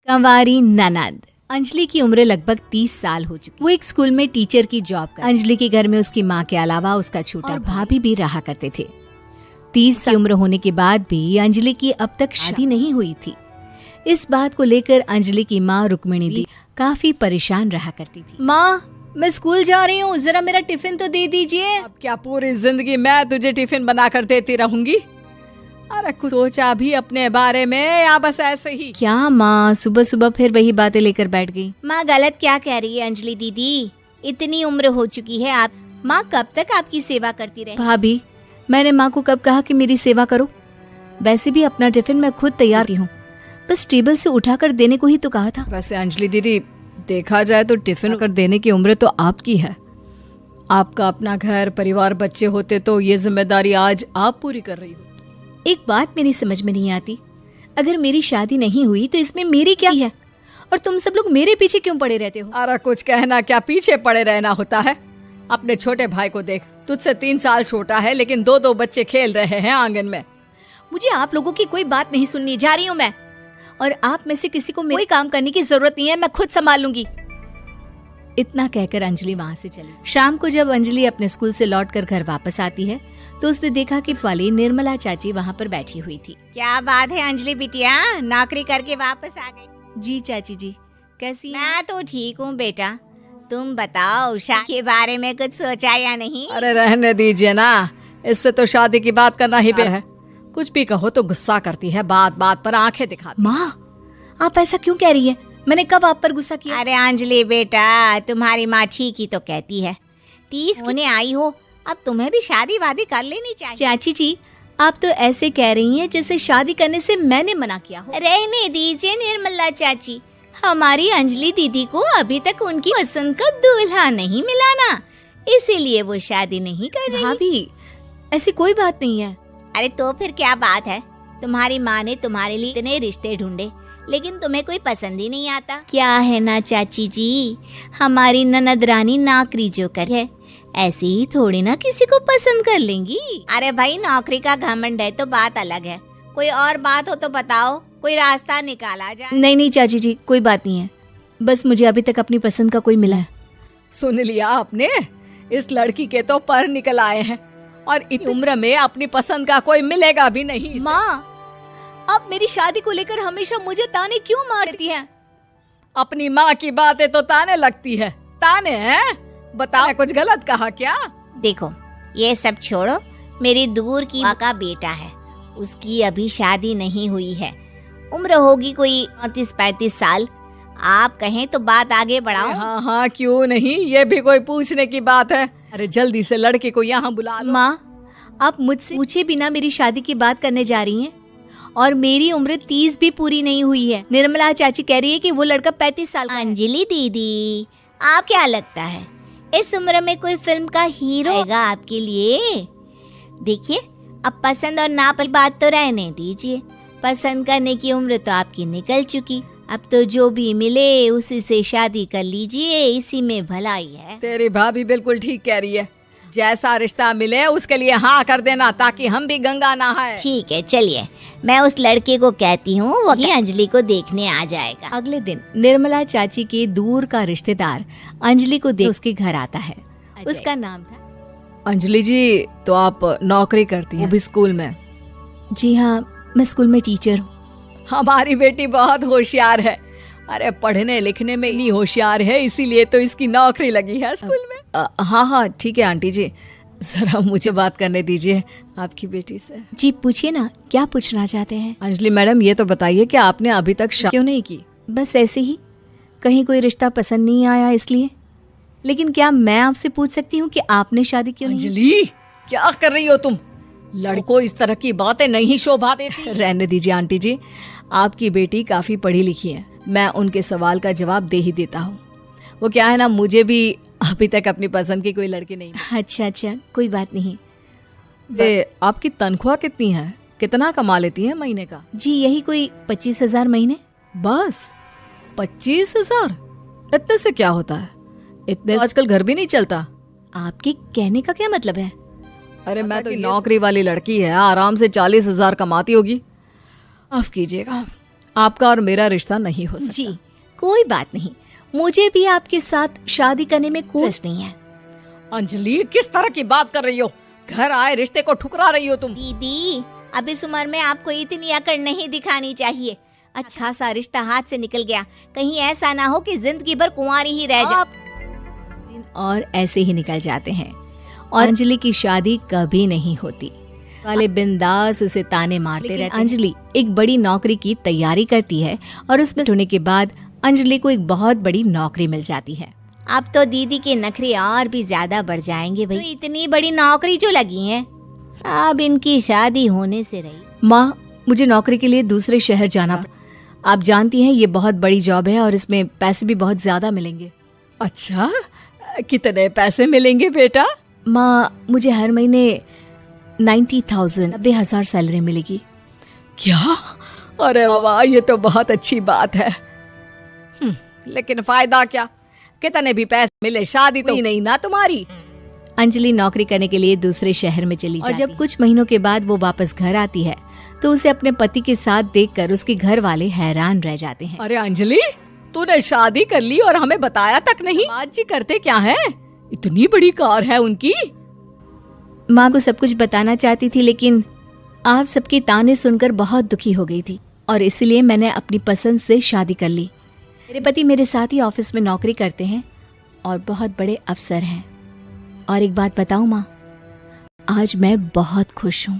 कंवारी ननद। अंजलि की उम्र लगभग 30 साल हो चुकी। वो एक स्कूल में टीचर की जॉब कर। अंजलि के घर में उसकी माँ के अलावा उसका छोटा भाभी भी रहा करते थे। 30 साल की उम्र होने के बाद भी अंजलि की अब तक शादी नहीं हुई थी। इस बात को लेकर अंजलि की माँ रुक्मिणी दी काफी परेशान रहा करती थी। माँ, मैं स्कूल जा रही हूँ, जरा मेरा टिफिन तो दे दीजिए। अब क्या पूरी जिंदगी मैं तुझे टिफिन बना कर देती रहूंगी? अरे कुछ सोचा भी अपने बारे में या बस ऐसे ही? क्या माँ, सुबह सुबह फिर वही बातें लेकर बैठ गई। माँ गलत क्या कह रही है अंजलि दीदी? इतनी उम्र हो चुकी है आप, माँ कब तक आपकी सेवा करती रहे? भाभी, मैंने माँ को कब कहा कि मेरी सेवा करो? वैसे भी अपना टिफिन मैं खुद तैयार हूँ, बस टेबल से उठाकर देने को ही तो कहा था। वैसे अंजलि दीदी, देखा जाए तो टिफिन कर देने की उम्र तो आपकी है। आपका अपना घर परिवार बच्चे होते तो ये जिम्मेदारी आज आप पूरी कर रही हो। एक बात मेरी समझ में नहीं आती, अगर मेरी शादी नहीं हुई तो इसमें मेरी क्या है, और तुम सब लोग मेरे पीछे क्यों पड़े रहते हो? अरे कुछ कहना क्या पीछे पड़े रहना होता है? अपने छोटे भाई को देख, तुझसे 3 साल छोटा है लेकिन 2 बच्चे खेल रहे हैं आंगन में। मुझे आप लोगों की कोई बात नहीं सुननी, जा रही हूँ मैं। और आप में से किसी को कोई काम करने की जरूरत नहीं है, मैं खुद संभाल लूंगी। इतना कहकर अंजलि वहाँ से चली। शाम को जब अंजलि अपने स्कूल से लौटकर घर वापस आती है तो उसने देखा कि वाली निर्मला चाची वहाँ पर बैठी हुई थी। क्या बात है अंजलि बिटिया, नौकरी करके वापस आ गई? जी चाची जी, कैसी हैं? मैं तो ठीक हूँ बेटा, तुम बताओ शादी के बारे में कुछ सोचा या नहीं? अरे रहने दीजिए ना, इससे तो शादी की बात करना ही है। कुछ भी कहो तो गुस्सा करती है, बात बात पर आंखें दिखाती। माँ, आप ऐसा क्यों कह रही है? मैंने कब आप पर गुस्सा किया? अरे अंजलि बेटा, तुम्हारी माँ ठीक ही तो कहती है। 30 होने आई हो, अब तुम्हें भी शादी वादी कर लेनी चाहिए। चाची जी, आप तो ऐसे कह रही हैं जैसे शादी करने से मैंने मना किया हो। रहने दीजिए निर्मला चाची, हमारी अंजलि दीदी को अभी तक उनकी पसंद का दूल्हा नहीं मिला ना, इसीलिए वो शादी नहीं कर रही। भाभी, ऐसी कोई बात नहीं है। अरे तो फिर क्या बात है? तुम्हारी माँ ने तुम्हारे लिए इतने रिश्ते ढूंढे लेकिन तुम्हें कोई पसंद ही नहीं आता। क्या है ना चाची जी, हमारी ननद रानी नौकरी जो कर है, ऐसे ही थोड़ी ना किसी को पसंद कर लेंगी। अरे भाई, नौकरी का घमंड है तो बात अलग है, कोई और बात हो तो बताओ, कोई रास्ता निकाला जाए। नहीं नहीं चाची जी, कोई बात नहीं है, बस मुझे अभी तक अपनी पसंद का कोई मिला है। सुन लिया आपने, इस लड़की के तो पर निकल आए हैं और इतनी उम्र में अपनी पसंद का कोई मिलेगा भी नहीं। माँ, आप मेरी शादी को लेकर हमेशा मुझे ताने क्यों मारती हैं? अपनी माँ की बातें तो ताने लगती है। ताने हैं? बताओ, कुछ गलत कहा क्या? देखो, ये सब छोड़ो, मेरी दूर की माँ का बेटा है, उसकी अभी शादी नहीं हुई है, उम्र होगी कोई 34-35 साल। आप कहें तो बात आगे बढ़ाओ। हाँ हाँ, क्यों नहीं, ये भी कोई पूछने की बात है? अरे जल्दी से लड़के को यहाँ बुला लो। माँ, आप मुझसे पूछे बिना मेरी शादी की बात करने जा रही हैं, और मेरी उम्र 30 भी पूरी नहीं हुई है। निर्मला चाची कह रही है कि वो लड़का 35 साल का है। अंजलि दीदी, आप क्या लगता है इस उम्र में कोई फिल्म का हीरो आएगा आपके लिए? देखिए, अब पसंद और नापसंद बात तो रहने दीजिए, पसंद करने की उम्र तो आपकी निकल चुकी, अब तो जो भी मिले उसी से शादी कर लीजिए, इसी में भलाई है। तेरी भाभी बिल्कुल ठीक कह रही है, जैसा रिश्ता मिले उसके लिए हाँ कर देना, ताकि हम भी गंगा नहाए। ठीक है, चलिए मैं उस लड़के को कहती हूँ, वो अंजलि को देखने आ जाएगा। अगले दिन निर्मला चाची के दूर का रिश्तेदार अंजलि को देख उसके घर आता है। उसका नाम था अंजलि जी, तो आप नौकरी करती हैं? वो भी स्कूल में? जी हाँ, मैं स्कूल में टीचर हूँ। हमारी बेटी बहुत होशियार है। अरे पढ़ने लिखने में इतनी होशियार है, इसीलिए तो इसकी नौकरी लगी है स्कूल में। हाँ हाँ ठीक है आंटी जी, जरा मुझे बात करने दीजिए आपकी बेटी से। जी पूछिए ना, क्या पूछना चाहते हैं? अंजलि मैडम, ये तो बताइए कि आपने अभी तक शादी क्यों नहीं की? बस ऐसे ही, कहीं कोई रिश्ता पसंद नहीं आया इसलिए। लेकिन क्या मैं आपसे पूछ सकती हूँ कि आपने शादी क्यों नहीं? अंजलि, क्या कर रही हो तुम? लड़कों इस तरह की बातें नहीं शोभा देती। रहने दीजिए आंटी जी, आपकी बेटी काफी पढ़ी लिखी है, मैं उनके सवाल का जवाब दे ही देता हूँ। वो क्या है ना, मुझे भी अभी तक अपनी पसंद की कोई लड़की नहीं। अच्छा, कोई बात नहीं। आपकी तनख्वाह कितनी है? कितना कमा लेती है महीने का? जी यही कोई 25,000 महीने। बस 25,000? इतने से क्या होता है? इतने आजकल घर भी नहीं चलता। आपके कहने का क्या मतलब है? अरे मैं तो नौकरी वाली लड़की है, आराम से 40,000 कमाती होगी। माफ कीजिएगा, आपका और मेरा रिश्ता नहीं हो सकता। जी कोई बात नहीं, मुझे भी आपके साथ शादी करने में कोई इंटरेस्ट नहीं है। अंजलि, किस तरह की बात कर रही हो? घर आए रिश्ते को ठुकरा रही हो तुम। दीदी, अब इस उम्र में आपको इतनी अकड़ नहीं दिखानी चाहिए। अच्छा खासा रिश्ता हाथ से निकल गया, कहीं ऐसा ना हो कि जिंदगी भर कुंवारी ही रह जाए। दिन और ऐसे ही निकल जाते हैं और अंजलि की शादी कभी नहीं होती। वाले बिंदास उसे ताने मारते रहते हैं। अंजलि एक बड़ी नौकरी की तैयारी करती है और उसमें होने के बाद अंजलि को एक बहुत बड़ी नौकरी मिल जाती है। अब तो दीदी के नखरे और भी ज्यादा बढ़ जाएंगे भाई। तो इतनी बड़ी नौकरी जो लगी है, अब इनकी शादी होने से रही। माँ, मुझे नौकरी के लिए दूसरे शहर जाना। आप जानती हैं ये बहुत बड़ी जॉब है और इसमें पैसे भी बहुत ज्यादा मिलेंगे। अच्छा, कितने पैसे मिलेंगे बेटा? माँ, मुझे हर महीने 90,000 सैलरी मिलेगी। क्या? अरे वाह, ये तो बहुत अच्छी बात है। लेकिन फायदा क्या? कितने भी पैसे मिले, शादी तो नहीं ना तुम्हारी। अंजलि नौकरी करने के लिए दूसरे शहर में चली जाती है। और जब कुछ महीनों के बाद वो वापस घर आती है तो उसे अपने पति के साथ देखकर उसके घर वाले हैरान रह जाते हैं। अरे अंजलि, तूने शादी कर ली और हमें बताया तक नहीं। आज जी करते क्या है? इतनी बड़ी कार है उनकी। माँ को सब कुछ बताना चाहती थी, लेकिन आप सबके ताने सुनकर बहुत दुखी हो गई थी और इसलिए मैंने अपनी पसंद से शादी कर ली। मेरे पति मेरे साथ ही ऑफिस में नौकरी करते हैं और बहुत बड़े अफसर हैं। और एक बात बताऊं माँ, आज मैं बहुत खुश हूँ।